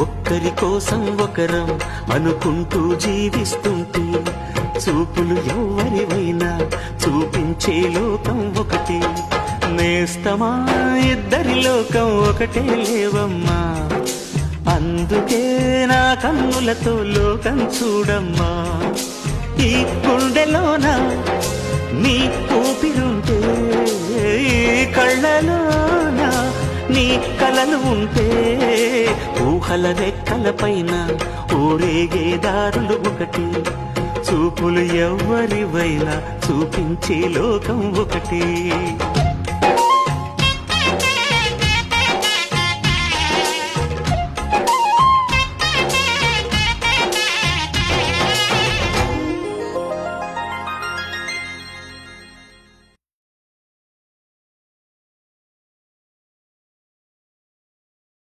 ఒక్కరి కోసం ఒకరం అనుకుంటూ జీవిస్తుంటే చూపులు ఎవరివైనా చూపించే లోకం ఒకటే. నేస్తమా ఇద్దరి లోకం ఒకటే లేవమ్మా, అందుకే నా కన్నులతో లోకం చూడమ్మా. ఈ గుండెలోన నీ ఊపిరుంటే, కళ్ళలోన నీ కలలు ఉంటే, ఊహల రెక్కలపైన ఊరేగే దారులు ఒకటి. చూపులు ఎవరివైనా చూపించే లోకం ఒకటి.